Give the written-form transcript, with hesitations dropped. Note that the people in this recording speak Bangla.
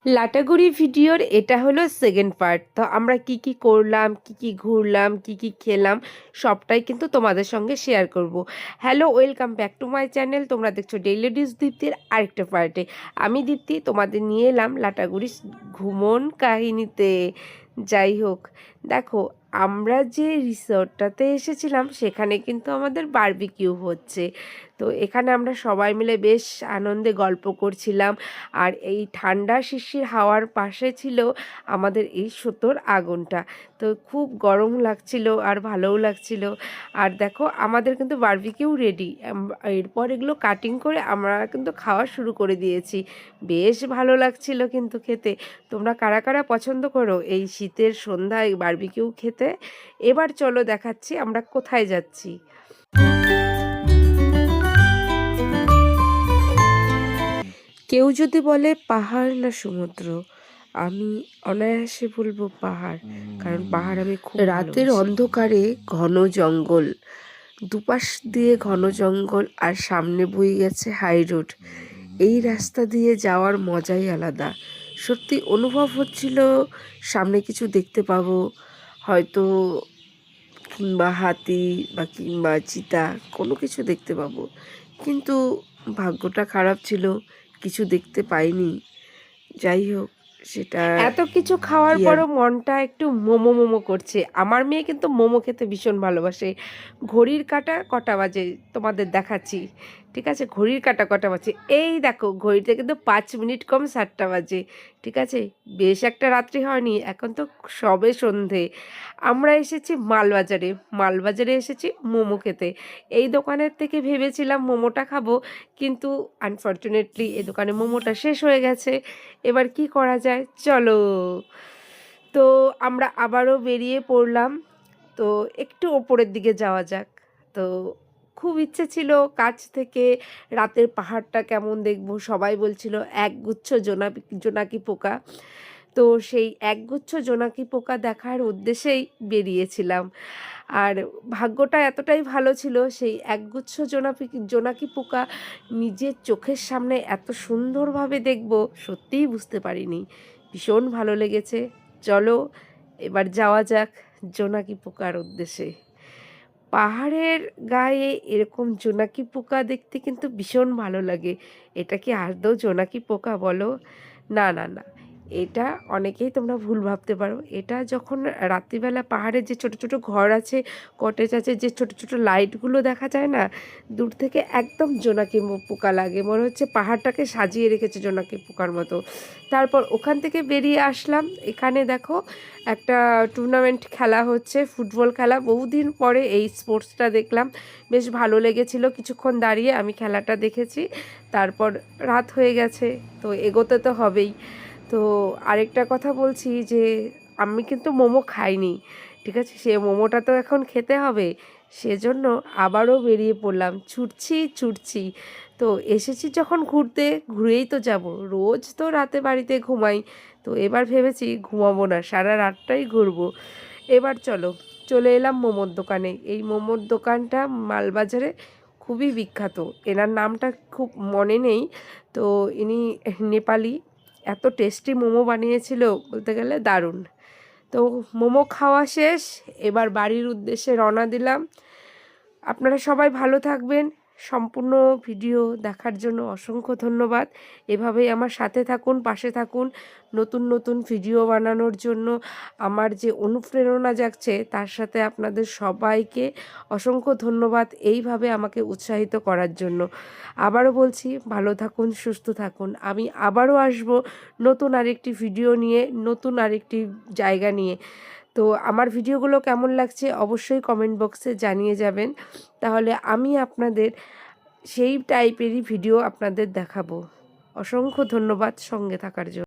লাটাগুড়ি ভিডিওর এটা হলো সেকেন্ড পার্ট। তো আমরা কি কি করলাম, কি কি ঘুরলাম, কি কি খেলাম সবটাই কিন্তু তোমাদের সঙ্গে শেয়ার করব। Hello, welcome back to my channel. তোমরা দেখছো ডেইলি ডিশ দীপ্তির আরেকটা পার্টে। আমি দীপ্তি তোমাদের নিয়ে এলাম লাটাগুড়ি ভ্রমণ কাহিনীতে। যাই হোক, দেখো আমরা যে রিসর্টটাতে এসেছিলাম সেখানে কিন্তু আমাদের বারবিকিউ হচ্ছে। তো এখানে আমরা সবাই মিলে বেশ আনন্দে গল্প করছিলাম। আর এই ঠান্ডা শিশির হাওয়ার পাশে ছিল আমাদের এই সুতোর আগুনটা। তো খুব গরম লাগছিল আর ভালোও লাগছিল। আর দেখো আমাদের কিন্তু বারবিকিউ রেডি। এরপর এগুলো কাটিং করে আমরা কিন্তু খাওয়া শুরু করে দিয়েছি। বেশ ভালো লাগছিল কিন্তু খেতে। তোমরা কারা কারা পছন্দ করো এই শীতের সন্ধ্যায় বারবিকিউ খেতে? এবার চলো দেখাচ্ছি আমরা কোথায় যাচ্ছি। কেউ যদি বলে পাহাড় না সমুদ্র, আমি অনায়াসে বলবো পাহাড়। কারণ পাহাড় আমি খুব রাতের অন্ধকারে ঘন জঙ্গল, দুপাশ দিয়ে ঘন জঙ্গল আর সামনে বয়ে গেছে হাই রোড। এই রাস্তা দিয়ে যাওয়ার মজাই আলাদা। সত্যি অনুভব হচ্ছিল সামনে কিছু দেখতে পাবো, হয়তো কিংবা হাতি বা কিংবা চিতা, কোনো কিছু দেখতে পাবো। কিন্তু ভাগ্যটা খারাপ ছিল, কিছু দেখতে পাইনি। যাই হোক, সেটা এত কিছু খাওয়ার পরও মনটা একটু মোমো মোমো করছে। আমার মেয়ে কিন্তু মোমো খেতে ভীষণ ভালোবাসে। ঘড়ির কাঁটা কটা বাজে তোমাদের দেখাচ্ছি। ঠিক আছে, ঘড়ির কাঁটা কটা বাজে এই দেখো, ঘড়িতে কিন্তু 5 মিনিট কম 7টা বাজে। ঠিক আছে, বেশ একটা রাত্রি হয়নি, এখন তো সবে সন্ধে। আমরা এসেছি মালবাজারে। মালবাজারে এসেছি মোমো খেতে। এই দোকানের থেকে ভেবেছিলাম মোমোটা খাবো, কিন্তু আনফর্চুনেটলি এই দোকানে মোমোটা শেষ হয়ে গেছে। এবার কি করা যায়, চলো। তো আমরা আবারও বেরিয়ে পড়লাম। তো একটু ওপরের দিকে যাওয়া যাক। তো খুব ইচ্ছে ছিল কাছ থেকে রাতের পাহাড়টা কেমন দেখবো। সবাই বলছিল একগুচ্ছ জোনাকি পোকা। তো সেই একগুচ্ছ জোনাকি পোকা দেখার উদ্দেশ্যেই বেরিয়েছিলাম। আর ভাগ্যটা এতটাই ভালো ছিল, সেই একগুচ্ছ জোনাকি পোকা নিজের চোখের সামনে এত সুন্দরভাবে দেখব সত্যিই বুঝতে পারিনি। ভীষণ ভালো লেগেছে। চলো এবার যাওয়া যাক জোনাকি পোকার উদ্দেশ্যে। পাহাড়ের গায়ে এরকম জোনাকি পোকা দেখতে কিন্তু ভীষণ ভালো লাগে। এটা কি আদৌ জোনাকি পোকা বলো? না না না, এটা অনেকেই তোমরা ভুল ভাবতে পারো। এটা যখন রাত্রিবেলা পাহাড়ে যে ছোট ছোট ঘর আছে, কটেজ আছে, যে ছোট ছোট লাইটগুলো দেখা যায় না, দূর থেকে একদম জোনাকি পোকা লাগে। মনে হচ্ছে পাহাড়টাকে সাজিয়ে রেখেছে জোনাকি পোকার মতো। তারপর ওখান থেকে বেরিয়ে আসলাম। এখানে দেখো একটা টুর্নামেন্ট খেলা হচ্ছে, ফুটবল খেলা। বহুদিন পরে এই স্পোর্টসটা দেখলাম, বেশ ভালো লেগেছিল। কিছুক্ষণ দাঁড়িয়ে আমি খেলাটা দেখেছি। তারপর রাত হয়ে গেছে, তো এগোতে তো হবেই। তো আরেকটা কথা বলছি যে আমি কিন্তু মোমো খাইনি। ঠিক আছে, সে মোমোটা তো এখন খেতে হবে, সেজন্য আবারও বেরিয়ে পড়লাম। ছুটছি। তো এসেছি যখন ঘুরতে, ঘুরেই তো যাব। রোজ তো রাতে বাড়িতে ঘুমাই, তো এবার ভেবেছি ঘুমাবো না, সারা রাতটাই ঘুরবো। এবার চলে এলাম মোমোর দোকানে। এই মোমোর দোকানটা মালবাজারে খুবই বিখ্যাত। এনার নামটা খুব মনে নেই। তো ইনি নেপালি। এত টেস্টি মোমো বানিয়েছিল, বলতে গেলে দারুণ। তো মোমো খাওয়া শেষ, এবার বাড়ির উদ্দেশ্যে রওনা দিলাম। আপনারা সবাই ভালো থাকবেন। সম্পূর্ণ ভিডিও দেখার জন্য অসংখ্য ধন্যবাদ। এভাবেই আমার সাথে থাকুন, পাশে থাকুন। নতুন নতুন ভিডিও বানানোর জন্য আমার যে অনুপ্রেরণা জাগছে, তার সাথে আপনাদের সবাইকে অসংখ্য ধন্যবাদ এইভাবে আমাকে উৎসাহিত করার জন্য। আবারও বলছি, ভালো থাকুন, সুস্থ থাকুন। আমি আবারও আসব নতুন আরেকটি ভিডিও নিয়ে, নতুন আরেকটি জায়গা নিয়ে। তো আমার ভিডিওগুলো কেমন লাগছে অবশ্যই কমেন্ট বক্সে জানিয়ে যাবেন। তাহলে আমি আপনাদের সেই টাইপেরই ভিডিও আপনাদের দেখাবো। অসংখ্য ধন্যবাদ সঙ্গে থাকার জন্য।